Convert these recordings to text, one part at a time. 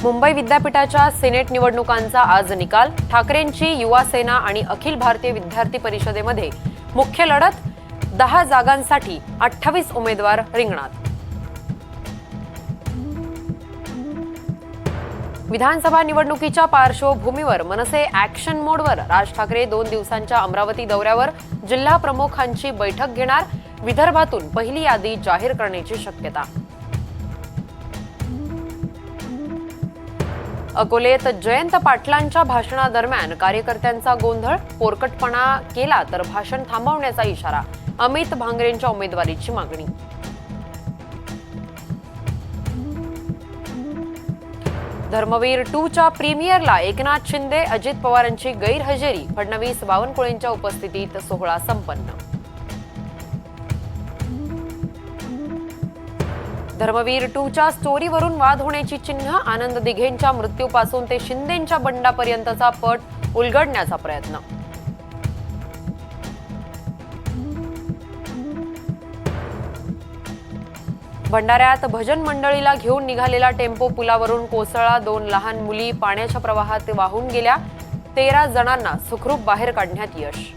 मुंबई विद्यापीठाच्या सिनेट निवडणुकांचा आज निकाल। ठाकरेंची युवा सेना आणि अखिल भारतीय विद्यार्थी परिषदेमध्ये मुख्य लढत। 10 जागांसाठी 28 उमेदवार रिंगणात। विधानसभा निवडणुकीच्या पार्श्वभूमीवर मनसे ॲक्शन मोडवर। राज ठाकरे 2 दिवसांच्या अमरावती दौऱ्यावर। जिल्हा प्रमुखांची बैठक घेणार। विदर्भातून पहिली यादी जाहीर करण्याची शक्यता। अकोलेत जयंत पाटलांच्या भाषणादरम्यान कार्यकर्त्यांचा गोंधळ। पोरकटपणा केला तर भाषण थांबवण्याचा इशारा। अमित भांगरेंच्या उमेदवारीची मागणी। धर्मवीर 2च्या प्रीमियरला एकनाथ शिंदे अजित पवारांची गैरहजेरी। फडणवीस बावनकुळेंच्या उपस्थितीत सोहळा संपन्न। धर्मवीर 2च्या स्टोरीवरून वाद होण्याची चिन्ह। आनंद दिघेंच्या मृत्यूपासून ते शिंदेंच्या बंडापर्यंतचा पट उलगडण्याचा प्रयत्न। भंडाऱ्यात भजन मंडळीला घेऊन निघालेला टेम्पो पुलावरून कोसळला। 2 लहान मुली पाण्याच्या प्रवाहात वाहून गेल्या। 13 जणांना सुखरूप बाहेर काढण्यात यश।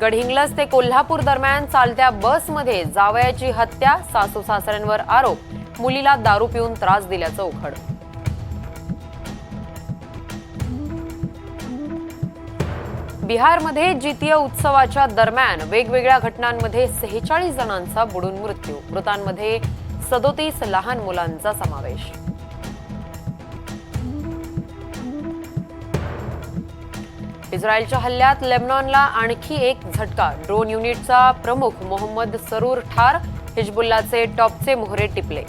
गडहिंग्लज ते कोल्हापूर दरम्यान चालत्या बसमध्ये जावयाची हत्या। सासू सासऱ्यांवर आरोप। मुलीला दारू पिऊन त्रास दिल्याचं उघड। बिहारमध्ये जितीय उत्सवाच्या दरम्यान वेगवेगळ्या घटनांमध्ये 46 जणांचा बुडून मृत्यू। मृतांमध्ये 37 लहान मुलांचा समावेश। इस्रायलच्या हल्ल्यात लेबनॉनला आणखी एक झटका। ड्रोन युनिटचा प्रमुख मोहम्मद सरूर ठार। हिजबुल्लाचे टॉपचे मोहरे टिपले।